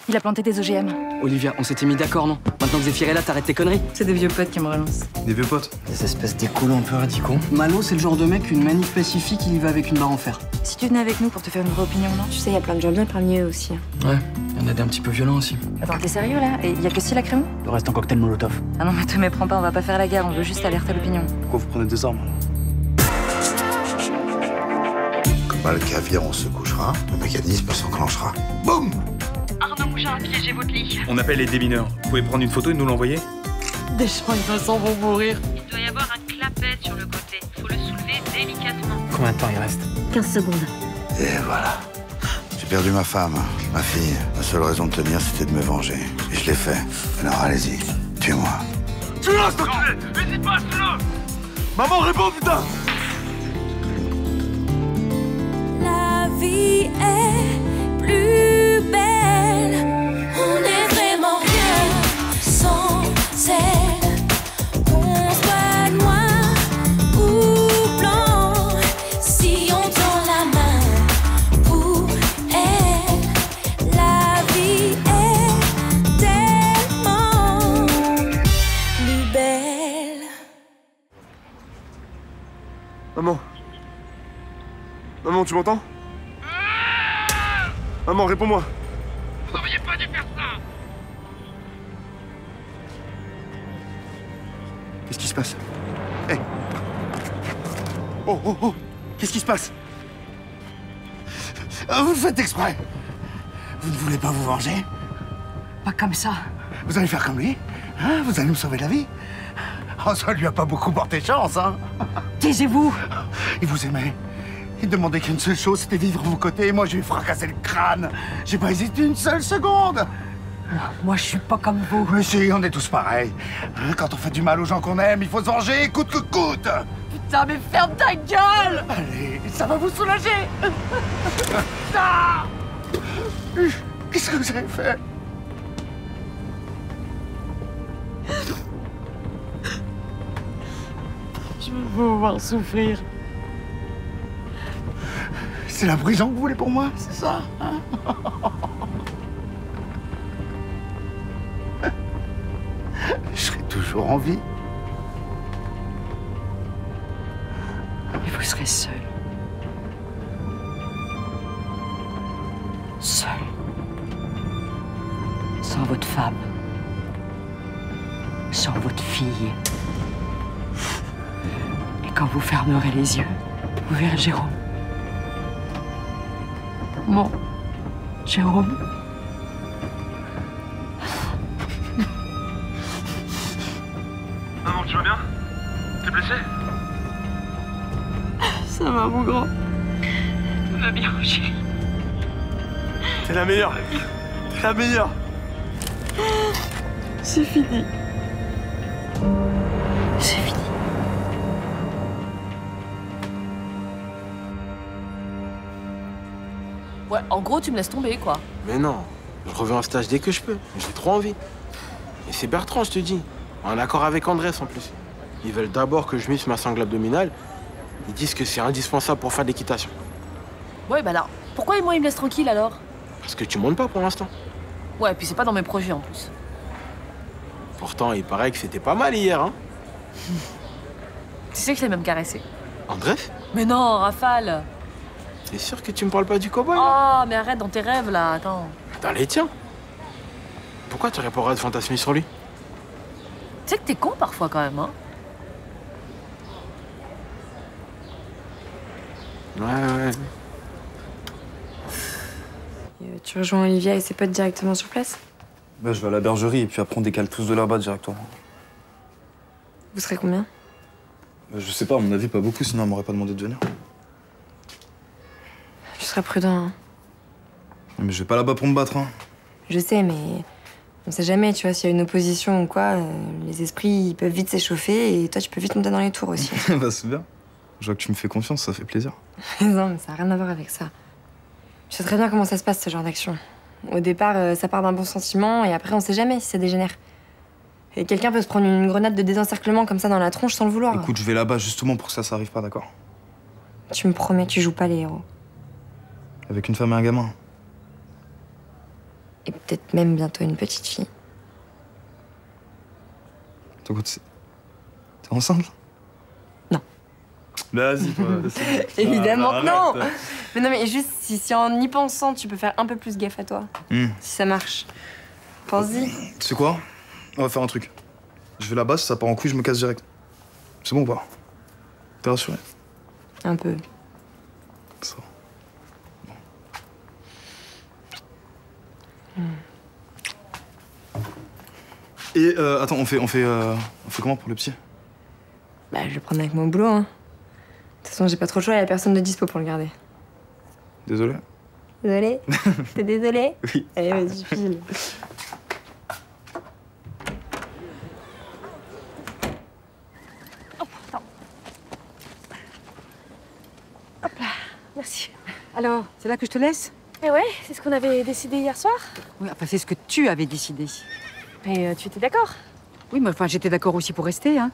Il a planté des OGM. Olivia, on s'était mis d'accord, non? Maintenant que Zéphyr est là, t'arrêtes tes conneries? C'est des vieux potes qui me relancent. Des vieux potes? Des espèces d'écolos un peu radicaux. Malo, c'est le genre de mec, une manif pacifique, il y va avec une barre en fer. Si tu venais avec nous pour te faire une vraie opinion, non? Tu sais, il y a plein de gens bien parmi eux aussi. Ouais, il y en a des un petit peu violents aussi. Attends, t'es sérieux là? Et y a que si la crème? Le reste en cocktail molotov. Ah non, mais te méprends pas, on va pas faire la guerre, on veut juste alerter l'opinion. Pourquoi vous prenez des armes alors? Quand le caviar, on se couchera, le mécanisme s'enclenchera. Boum! Arnaud Mouchard a piégé votre lit. On appelle les démineurs. Vous pouvez prendre une photo et nous l'envoyer? Des gens innocents vont mourir. Il doit y avoir un clapet sur le côté. Faut le soulever délicatement. Combien de temps il reste? 15 secondes. Et voilà. J'ai perdu ma femme, ma fille. La seule raison de tenir, c'était de me venger. Et je l'ai fait. Alors allez-y, tuez-moi. Tue-le, cet enculé! N'hésite pas, tue-le! Maman, réponds, putain! La vie est plus belle. On n'est vraiment rien sans elle. Qu'on soit noir ou blanc, si on tend la main pour elle, la vie est tellement plus belle. Maman. Maman, tu m'entends? Maman, réponds-moi. Vous n'auriez pas dû faire ça. Qu'est-ce qui se passe? Hé! Oh, oh, oh! Qu'est-ce qui se passe? Vous le faites exprès. Vous ne voulez pas vous venger? Pas comme ça. Vous allez faire comme lui? Hein? Vous allez me sauver la vie? Oh, ça lui a pas beaucoup porté chance, hein? Taisez-vous. Il vous aimait. Il demandait qu'une seule chose, c'était vivre à vos côtés. Moi, je lui ai fracassé le crâne. J'ai pas hésité une seule seconde. Moi, je suis pas comme vous. Mais si, on est tous pareils. Hein, quand on fait du mal aux gens qu'on aime, il faut se venger, coûte que coûte. Putain, mais ferme ta gueule. Allez, ça va vous soulager. Ah! Qu'est-ce que vous avez fait? Je veux vous voir souffrir. C'est la prison que vous voulez pour moi, c'est ça, hein? Je serai toujours en vie. Et vous serez seul. Seul. Sans votre femme. Sans votre fille. Et quand vous fermerez les yeux, vous verrez Jérôme. Mon Jérôme. Maman, tu vas bien? T'es blessé? Ça va, mon grand. Tout va bien, chérie. T'es la meilleure! T'es la meilleure! C'est fini. C'est fini. Ouais, en gros, tu me laisses tomber, quoi. Mais non, je reviens en stage dès que je peux. J'ai trop envie. Et c'est Bertrand, je te dis. En accord avec Andrés, en plus. Ils veulent d'abord que je muscle ma sangle abdominale. Ils disent que c'est indispensable pour faire de l'équitation. Ouais, bah alors, pourquoi moi, ils me laissent tranquille, alors? Parce que tu montes pas pour l'instant. Ouais, puis c'est pas dans mes projets, en plus. Pourtant, il paraît que c'était pas mal hier, hein. Tu sais que je l'ai même caressé. Andrés? Mais non, Rafale. T'es sûr que tu me parles pas du cowboy? Oh, mais arrête dans tes rêves, là, attends. Dans les tiens. Pourquoi tu aurais pas le droit de fantasmer sur lui? Tu sais que t'es con, parfois, quand même, hein. Ouais. Tu rejoins Olivia et ses potes directement sur place? Bah, je vais à la bergerie et puis après on décale tous de là-bas directement. Vous serez combien? Bah, je sais pas, à mon avis, pas beaucoup, sinon elle m'aurait pas demandé de venir. Tu seras prudent, hein. Mais je vais pas là-bas pour me battre, hein. Je sais, mais on sait jamais, tu vois, s'il y a une opposition ou quoi, les esprits, ils peuvent vite s'échauffer et toi, tu peux vite monter dans les tours aussi. Bah, c'est bien. Je vois que tu me fais confiance, ça fait plaisir. Non, mais ça n'a rien à voir avec ça. Je sais très bien comment ça se passe, ce genre d'action. Au départ, ça part d'un bon sentiment et après, on sait jamais si ça dégénère. Et quelqu'un peut se prendre une grenade de désencerclement comme ça dans la tronche sans le vouloir. Écoute, je vais là-bas justement pour que ça arrive pas, d'accord? Tu me promets, tu joues pas les héros. Avec une femme et un gamin. Et peut-être même bientôt une petite fille. Ton côté, t'es enceinte? Non. Vas-y, toi. Évidemment que non. Arrête. Mais non, mais juste si en y pensant, tu peux faire un peu plus gaffe à toi. Si ça marche. Pense-y. Tu sais quoi? On va faire un truc. Je vais là-bas, si ça part en couille, je me casse direct. C'est bon ou pas? T'es rassuré? Un peu. Ça va. Et attends, on fait comment pour le psy? Bah, je vais le prendre avec mon boulot, hein. De toute façon, j'ai pas trop le choix, y a personne de dispo pour le garder. Désolé. Désolée? T'es désolée? Oui. Allez, vas-y, file. Merci. Alors, c'est là que je te laisse? Eh ouais, c'est ce qu'on avait décidé hier soir. Oui, enfin, c'est ce que tu avais décidé. Et tu étais d'accord? Oui, mais enfin, j'étais d'accord aussi pour rester, hein.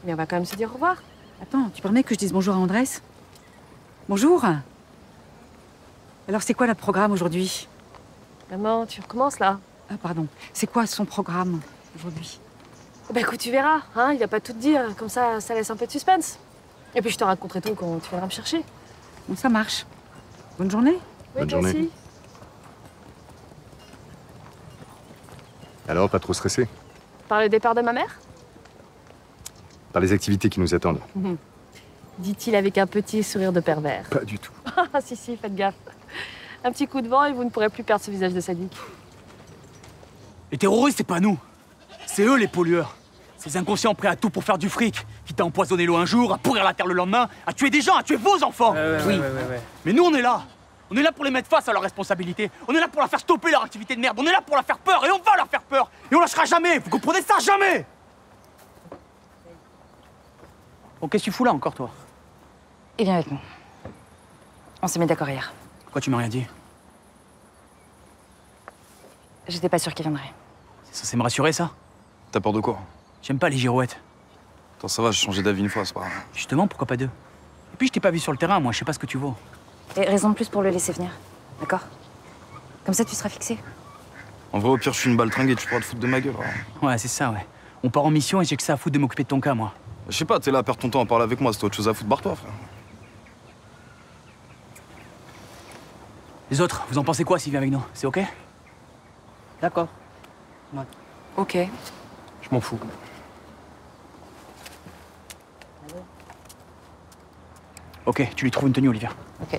Mais on va quand même se dire au revoir. Attends, tu permets que je dise bonjour à Andrés? Bonjour. Alors, c'est quoi le programme aujourd'hui? Maman, tu recommences là? Ah, pardon. C'est quoi son programme aujourd'hui? Bah écoute, tu verras, hein, il va pas tout te dire, comme ça laisse un peu de suspense. Et puis je te raconterai tout quand tu viendras me chercher. Bon, ça marche. Bonne journée. Oui, Bonne toi journée. aussi. Alors, pas trop stressé Par le départ de ma mère? par les activités qui nous attendent? Dit-il avec un petit sourire de pervers. Pas du tout. Ah si, faites gaffe. Un petit coup de vent et vous ne pourrez plus perdre ce visage de sadique. Les terroristes, c'est pas nous. C'est eux les pollueurs. Ces inconscients prêts à tout pour faire du fric, quitte à empoisonner l'eau un jour, à pourrir la terre le lendemain, à tuer des gens, à tuer vos enfants. Oui. Mais nous, on est là. On est là pour les mettre face à leurs responsabilités. On est là pour leur faire stopper leur activité de merde. On est là pour leur faire peur et on va leur faire peur. Et on lâchera jamais. Vous comprenez ça? Jamais. Bon, qu'est-ce que tu fous là encore, toi? Et viens avec nous. On s'est mis d'accord hier. Pourquoi tu m'as rien dit? J'étais pas sûre qu'il viendrait. C'est censé me rassurer, ça? T'as peur de quoi? J'aime pas les girouettes. Attends, ça va, j'ai changé d'avis une fois, c'est pas grave. Justement, pourquoi pas deux? Et puis, je t'ai pas vu sur le terrain, moi, je sais pas ce que tu vaux. Et raison de plus pour le laisser venir. D'accord? Comme ça, tu seras fixé. En vrai, au pire, je suis une baltringue et tu pourras te foutre de ma gueule. Alors. Ouais, c'est ça, ouais. On part en mission et j'ai que ça à foutre de m'occuper de ton cas, moi. Je sais pas, t'es là à perdre ton temps à parler avec moi, c'est autre chose à foutre, barre-toi, frère. Les autres, vous en pensez quoi s'il vient avec nous? C'est ok? D'accord. Ok. Je m'en fous. Ok, tu lui trouves une tenue, Olivia. Ok.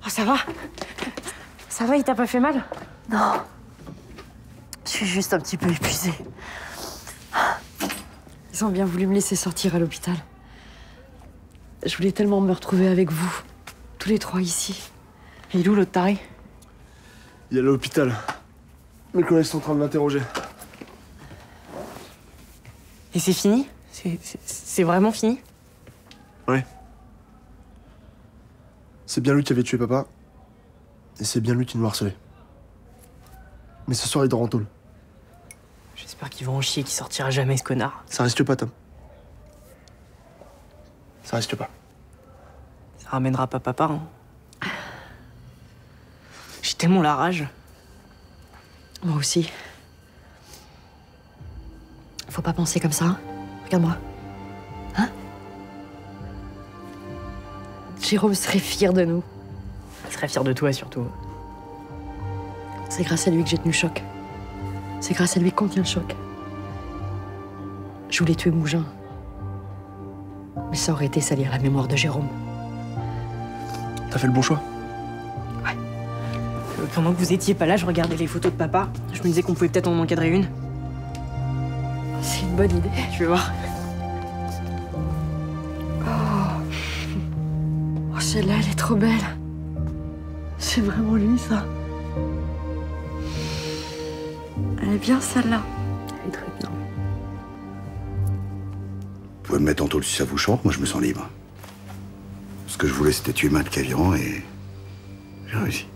Oh, ça va? Ça va, il t'a pas fait mal? Non. Je suis juste un petit peu épuisée. Ils ont bien voulu me laisser sortir à l'hôpital. Je voulais tellement me retrouver avec vous. Tous les trois ici. Et il est où l'autre taré? Il est à l'hôpital. Mes collègues sont en train de l'interroger. Et c'est fini? C'est vraiment fini? Ouais. C'est bien lui qui avait tué papa. Et c'est bien lui qui nous harcelait. Mais ce soir, il dort en tôle. J'espère qu'ils vont en chier, qu'il sortira jamais, ce connard. Ça risque pas, Tom. Ça risque pas. Ça ramènera pas papa, hein. J'ai tellement la rage. Moi aussi. Faut pas penser comme ça. Hein. Regarde-moi. Hein? Jérôme serait fier de nous. Je serais fier de toi, surtout. C'est grâce à lui que j'ai tenu le choc. C'est grâce à lui qu'on tient le choc. Je voulais tuer Mougin. Mais ça aurait été salir la mémoire de Jérôme. T'as fait le bon choix. Pendant que vous étiez pas là, je regardais les photos de papa. Je me disais qu'on pouvait peut-être en encadrer une. C'est une bonne idée. Tu veux voir? Oh, celle-là, elle est trop belle. C'est vraiment lui, ça. Elle est bien, celle-là. Elle est très bien. Vous pouvez me mettre en tôle si ça vous chante, moi je me sens libre. Ce que je voulais, c'était tuer Matt Caviron et j'ai réussi.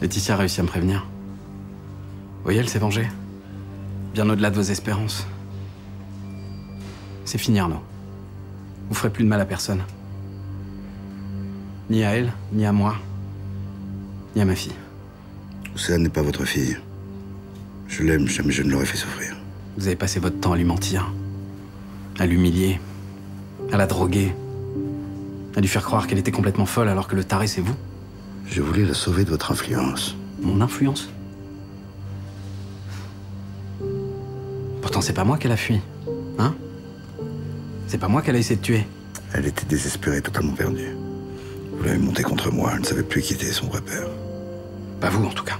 Laetitia a réussi à me prévenir. Vous voyez, elle s'est vengée. Bien au-delà de vos espérances. C'est fini, Arnaud. Vous ferez plus de mal à personne. Ni à elle, ni à moi, ni à ma fille. Océane n'est pas votre fille. Je l'aime, jamais je ne l'aurais fait souffrir. Vous avez passé votre temps à lui mentir, à l'humilier, à la droguer, à lui faire croire qu'elle était complètement folle alors que le taré, c'est vous. Je voulais la sauver de votre influence. Mon influence? Pourtant, c'est pas moi qu'elle a fui, hein? C'est pas moi qu'elle a essayé de tuer. Elle était désespérée, totalement perdue. Vous l'avez montée contre moi, elle ne savait plus qui était son vrai père. Pas vous, en tout cas.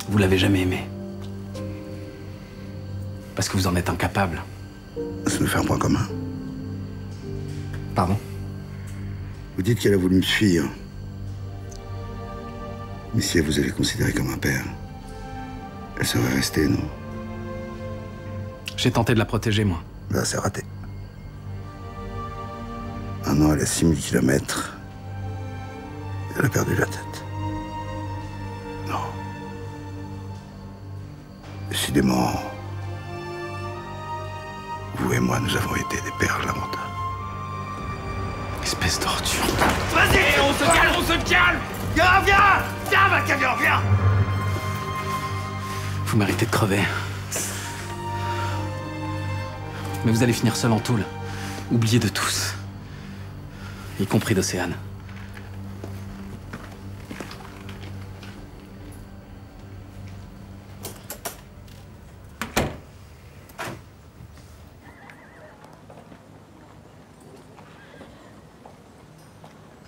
Vous l'avez jamais aimée. Parce que vous en êtes incapable. Ça nous fait un point commun. Pardon? Vous dites qu'elle a voulu me fuir. Mais si elle vous avait considéré comme un père, elle serait restée, non? J'ai tenté de la protéger, moi. Là, c'est raté. Un an, elle a 6000 kilomètres. Elle a perdu la tête. Non. Décidément, vous et moi, nous avons été des pères lamentables. Espèce d'ordure. Vas-y, on se calme, on se calme! Viens, viens! Viens, ma camion, viens! Vous méritez de crever. Mais vous allez finir seul en tôle. Oublié de tous. Y compris d'Océane.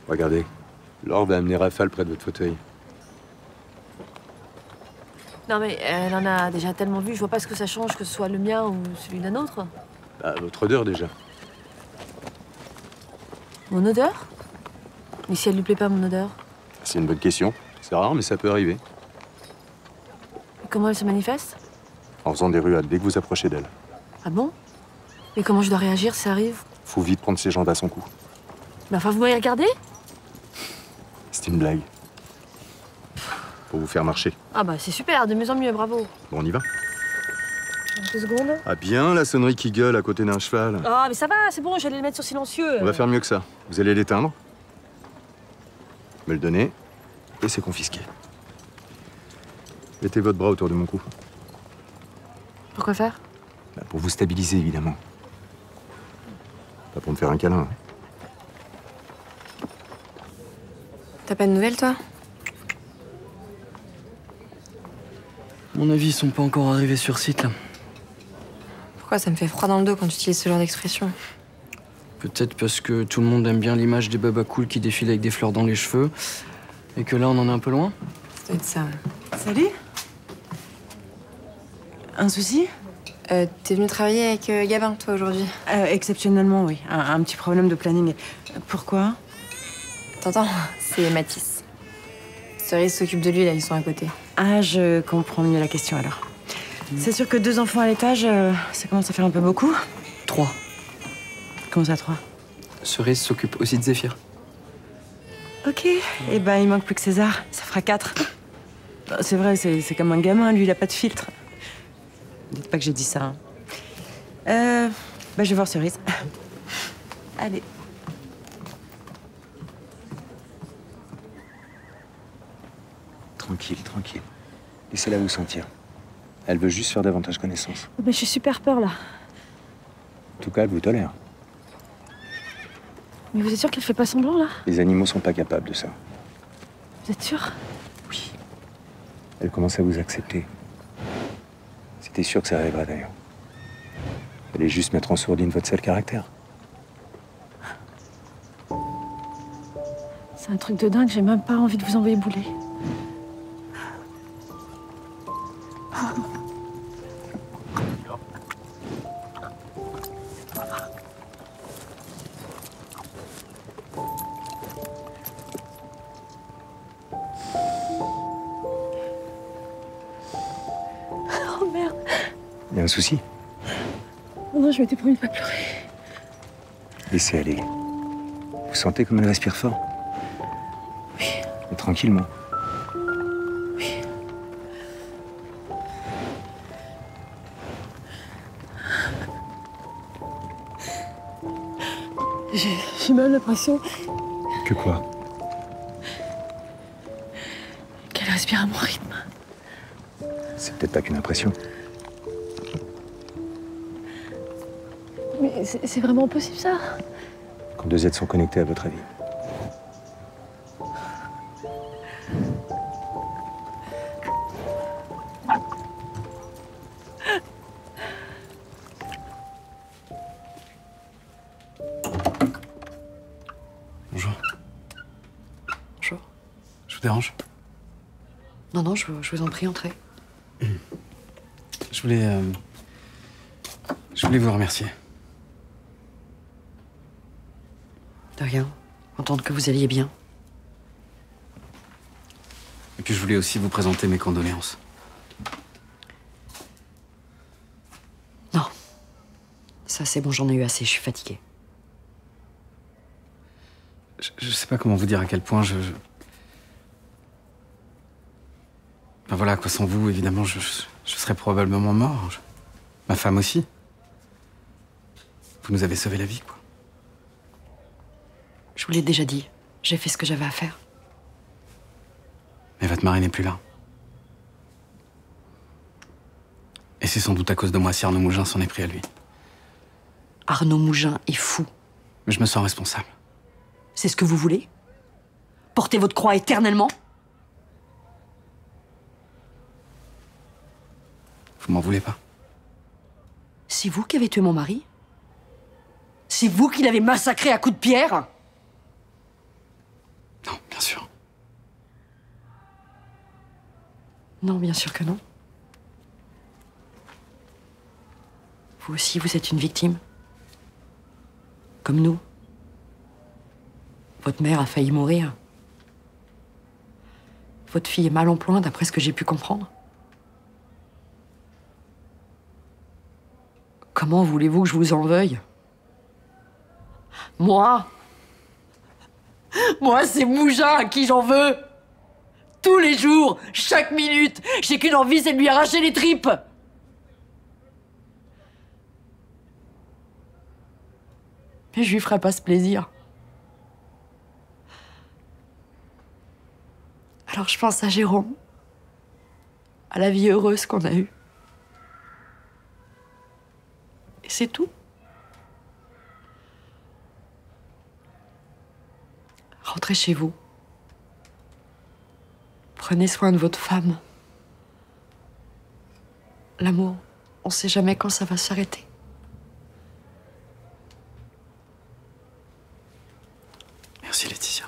Regardez, Laure va amener Rafale près de votre fauteuil. Non mais elle en a déjà tellement vu, je vois pas ce que ça change que ce soit le mien ou celui d'un autre. Bah, votre odeur déjà. Mon odeur? Mais si elle lui plaît pas, mon odeur? C'est une bonne question. C'est rare, mais ça peut arriver. Et comment elle se manifeste? En faisant des ruades dès que vous approchez d'elle. Ah bon? Et comment je dois réagir si ça arrive? Faut vite prendre ses jambes à son cou. Bah enfin, vous m'avez regardé? C'est une blague. Pour vous faire marcher. Ah bah c'est super, de mieux en mieux, bravo. Bon, on y va. 2 secondes. Ah bien, la sonnerie qui gueule à côté d'un cheval. Ah mais ça va, c'est bon, j'allais le mettre sur silencieux. On va faire mieux que ça. Vous allez l'éteindre, me le donner, et c'est confisqué. Mettez votre bras autour de mon cou. Pourquoi faire? Bah, pour vous stabiliser, évidemment. Pas pour me faire un câlin. T'as pas de nouvelles, toi? À mon avis, ils sont pas encore arrivés sur site, là. Pourquoi ça me fait froid dans le dos quand tu utilises ce genre d'expression? Peut-être parce que tout le monde aime bien l'image des babas cool qui défilent avec des fleurs dans les cheveux. Et que là, on en est un peu loin. Ça doit être ça. Salut. Un souci? T'es venu travailler avec Gabin, toi, aujourd'hui? Exceptionnellement, oui. Un petit problème de planning. Pourquoi? T'entends? C'est Mathis. Cerise s'occupe de lui, là, ils sont à côté. Ah, je comprends mieux la question, alors. C'est sûr que 2 enfants à l'étage, ça commence à faire un peu beaucoup. 3. Comment ça, 3? Cerise s'occupe aussi de Zéphyr. Ok. Eh ben, il manque plus que César. Ça fera 4. C'est vrai, c'est comme un gamin, lui, il a pas de filtre. Dites pas que j'ai dit ça. Hein. Bah, je vais voir Cerise. Allez. Tranquille, tranquille. Laissez-la vous sentir. Elle veut juste faire davantage connaissance. Bah, j'ai super peur là. En tout cas, elle vous tolère. Mais vous êtes sûr qu'elle fait pas semblant là? Les animaux sont pas capables de ça. Vous êtes sûr? Oui. Elle commence à vous accepter. C'était sûr que ça arriverait d'ailleurs. Elle est juste mettre en sourdine votre sale caractère. C'est un truc de dingue, j'ai même pas envie de vous envoyer bouler. Oh merde. Il y a un souci? Oh non, je m'étais promis de pas pleurer. Laissez aller. Vous sentez comme elle respire fort? Oui. Mais tranquillement. Oui. J'ai mal l'impression Que quoi? qu'elle respire à mon rythme. C'est peut-être pas qu'une impression. Mais c'est vraiment possible ça? Quand deux êtres sont connectés, à votre avis. Bonjour. Bonjour. Je vous dérange? Non, non, je vous en prie, entrez. Je voulais vous remercier. De rien. Entendre que vous alliez bien. Et puis je voulais aussi vous présenter mes condoléances. Non. Ça, c'est bon, j'en ai eu assez, je suis fatiguée. Je sais pas comment vous dire à quel point Ben voilà, quoi, sans vous, évidemment, je serais probablement mort. Ma femme aussi. Vous nous avez sauvé la vie, quoi. Je vous l'ai déjà dit. J'ai fait ce que j'avais à faire. Mais votre mari n'est plus là. Et c'est sans doute à cause de moi si Arnaud Mougin s'en est pris à lui. Arnaud Mougin est fou. Mais je me sens responsable. C'est ce que vous voulez? Porter votre croix éternellement? Vous m'en voulez pas? C'est vous qui avez tué mon mari? C'est vous qui l'avez massacré à coups de pierre? Non, bien sûr. Non, bien sûr que non. Vous aussi, vous êtes une victime. Comme nous. Votre mère a failli mourir. Votre fille est mal en point, d'après ce que j'ai pu comprendre. Comment voulez-vous que je vous en veuille? Moi, c'est Mougin à qui j'en veux. Tous les jours, chaque minute, j'ai qu'une envie, c'est de lui arracher les tripes. Mais je lui ferai pas ce plaisir. Alors je pense à Jérôme, à la vie heureuse qu'on a eue. Et c'est tout. Rentrez chez vous. Prenez soin de votre femme. L'amour, on sait jamais quand ça va s'arrêter. Merci Laetitia.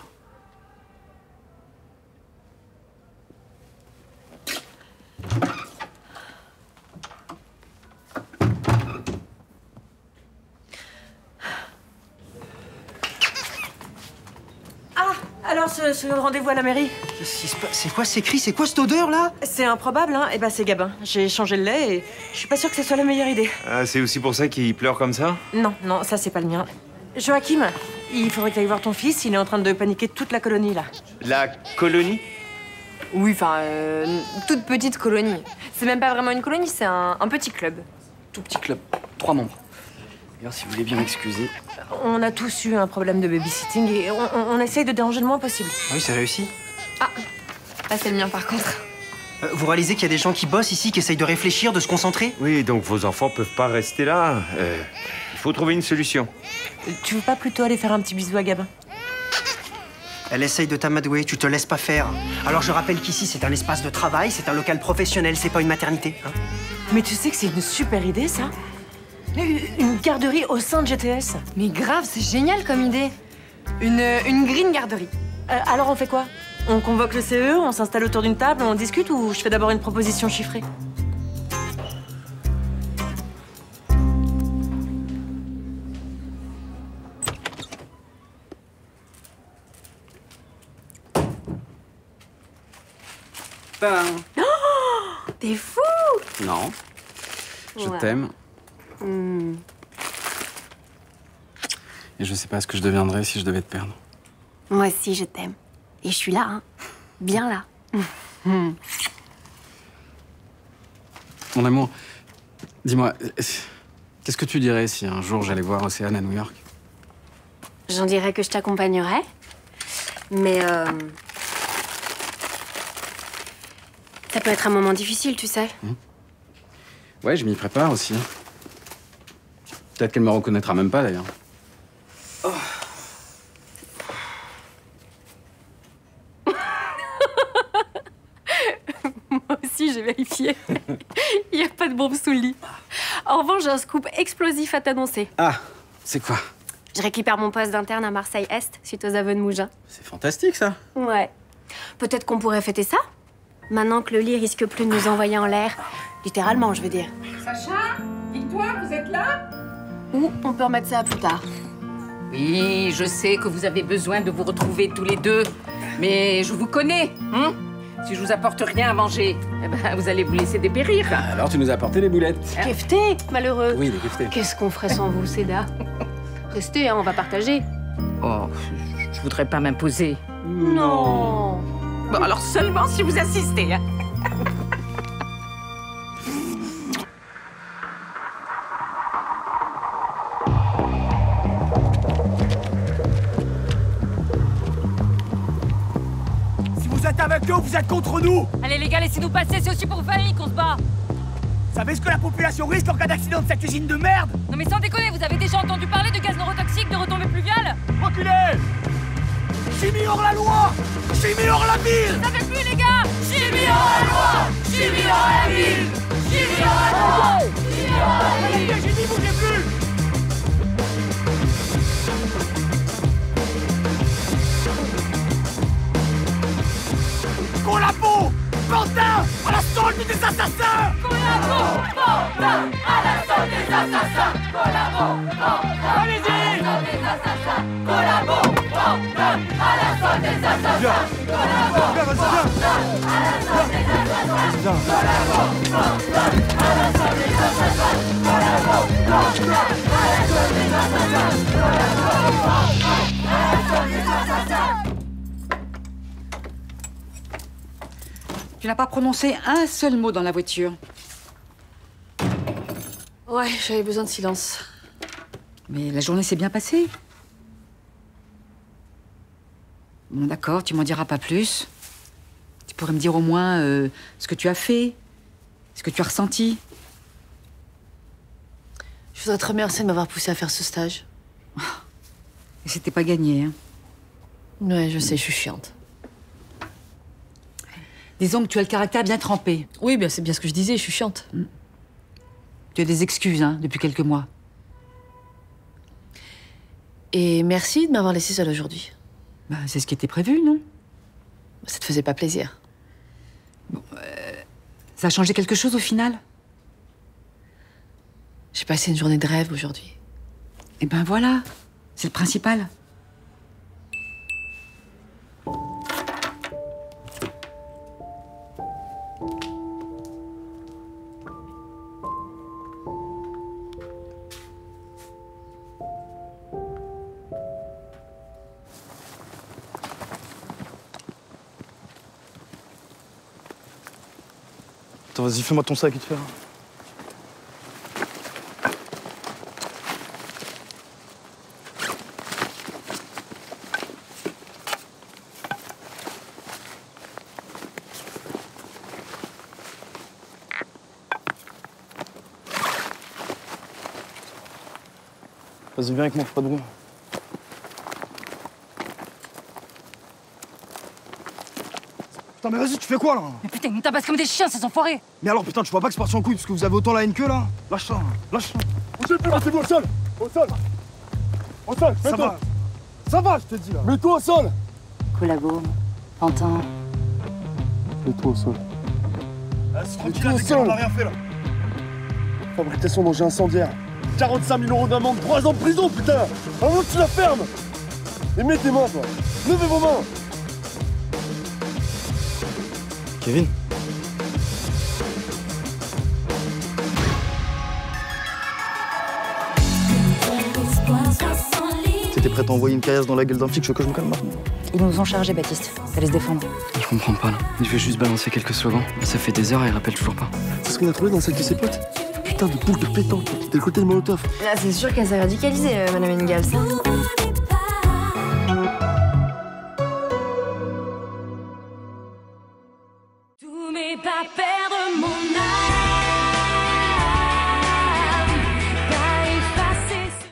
Alors, ce rendez-vous à la mairie? C'est quoi ces cris? C'est quoi cette odeur, là? C'est improbable, hein? Eh ben, c'est Gabin. J'ai changé le lait et je suis pas sûre que ce soit la meilleure idée. Ah, c'est aussi pour ça qu'il pleure comme ça? Non, non, ça, c'est pas le mien. Joachim, il faudrait que tu ailles voir ton fils. Il est en train de paniquer toute la colonie, là. La colonie? Oui, enfin, toute petite colonie. C'est même pas vraiment une colonie, c'est un petit club. Tout petit club, 3 membres. D'ailleurs, si vous voulez bien m'excuser. On a tous eu un problème de babysitting et on essaye de déranger le moins possible. Oui, c'est réussi. Ah, là, c'est le mien, par contre. Vous réalisez qu'il y a des gens qui bossent ici, qui essayent de réfléchir, de se concentrer? Oui, donc vos enfants peuvent pas rester là. Il faut trouver une solution. Tu veux pas plutôt aller faire un petit bisou à Gabin? Elle essaye de t'amadouer, tu te laisses pas faire. Alors je rappelle qu'ici, c'est un espace de travail, c'est un local professionnel, c'est pas une maternité. Hein. Mais tu sais que c'est une super idée, ça? Une garderie au sein de GTS. Mais grave, c'est génial comme idée. Une green garderie. Alors on fait quoi? On convoque le CE, on s'installe autour d'une table, on discute ou je fais d'abord une proposition chiffrée? Oh, t'es fou! Non. Je Ouais. t'aime. Et je sais pas ce que je deviendrais si je devais te perdre. Moi aussi, je t'aime. Et je suis là, hein. Bien là. Mon amour, dis-moi, qu'est-ce que tu dirais si un jour j'allais voir Océane à New York? J'en dirais que je t'accompagnerais. Mais ça peut être un moment difficile, tu sais. Ouais, je m'y prépare aussi. Peut-être qu'elle me reconnaîtra même pas, d'ailleurs. Moi aussi, j'ai vérifié. Il n'y a pas de bombe sous le lit. En revanche, j'ai un scoop explosif à t'annoncer. Ah, c'est quoi? Je récupère mon poste d'interne à Marseille-Est suite aux aveux de Mougin. C'est fantastique, ça. Ouais. Peut-être qu'on pourrait fêter ça? Maintenant que le lit risque plus de nous envoyer en l'air. Littéralement, je veux dire. Sacha, Victoire, vous êtes là? Ou on peut remettre ça à plus tard. Oui, je sais que vous avez besoin de vous retrouver tous les deux. Mais je vous connais, hein? Si je vous apporte rien à manger, eh ben, vous allez vous laisser dépérir. Alors tu nous as apporté des boulettes. Kefté, malheureux. Oui, des keftés. Qu'est-ce qu'on ferait sans vous, Seda? Restez, hein, on va partager. Oh, je voudrais pas m'imposer. Non. Bon, alors seulement si vous assistez, hein. Vous êtes avec eux ou vous êtes contre nous? Allez les gars, laissez-nous passer, c'est aussi pour Fanny qu'on se bat. Vous savez ce que la population risque en cas d'accident de cette usine de merde? Non mais sans déconner, vous avez déjà entendu parler de gaz neurotoxique, de retombées pluviales? Reculez! Chimie hors la loi! Chimie hors la ville! Ça fait plus les gars! Chimie hors la loi! Chimie hors la ville! Chimie hors la loi! Chimie hors la ville! J'ai dit bougez plus! Collabo! Pantin! À la solde des assassins! Collabo! Pantin! À la solde des assassins! Collabo! Pantin! Allez-y! À la solde des assassins! Collabo! Pantin! À la solde des assassins! Collabo! Pantin! À la solde des assassins! Collabo! Pantin! À la solde des assassins! Collabo! Pantin! À la solde des assassins! Collabo! Pantin! À la solde des assassins! Tu n'as pas prononcé un seul mot dans la voiture. Ouais, j'avais besoin de silence. Mais la journée s'est bien passée. Bon, d'accord, tu m'en diras pas plus. Tu pourrais me dire au moins ce que tu as fait, ce que tu as ressenti. Je voudrais te remercier de m'avoir poussé à faire ce stage. Et c'était pas gagné, hein. Ouais, je sais, je suis chiante. Disons que tu as le caractère bien trempé. Oui, bien, c'est bien ce que je disais, je suis chiante. Tu as des excuses, hein, depuis quelques mois. Et merci de m'avoir laissée seule aujourd'hui. Bah, c'est ce qui était prévu, non? Ça te faisait pas plaisir. Bon, ça a changé quelque chose au final? J'ai passé une journée de rêve aujourd'hui. Eh ben voilà, c'est le principal. Attends, vas-y, fais-moi ton sac, vite fait. Vas-y, viens avec moi, fais pas de bruit. Putain, mais vas-y, tu fais quoi, là? Mais putain, ils nous tabassent comme des chiens, ces enfoirés! Mais alors, putain, tu vois pas que c'est parti en couille parce que vous avez autant la haine que là? Lâche ça, lâche ça. Bougez plus, mettez-vous au sol! Au sol! Au sol, ça va! Ça va, je te dis, là! Mets-toi au sol! Collabo, Pantin. Mets-toi au sol. Mets-toi au sol! On a rien fait, là! Fabrication d'engins incendiaires. 45 000 € d'amende, 3 ans de prison, putain! Avant que tu la fermes! Et mets tes mains, toi! Levez vos mains! Kevin? t'es prête à envoyer une caillasse dans la gueule d'un flic, je veux que je me calme maintenant. Ils nous ont chargés, Baptiste. Fallait se défendre. Il comprend pas, là. Il veut juste balancer quelques slogans. Ça fait des heures et il rappelle toujours pas. C'est ce qu'on a trouvé dans celle de ses potes. Putain de boule de pétanque, c'était le côté de Molotov. Là, c'est sûr qu'elle s'est radicalisée, Madame Ingalls. Tous mes papels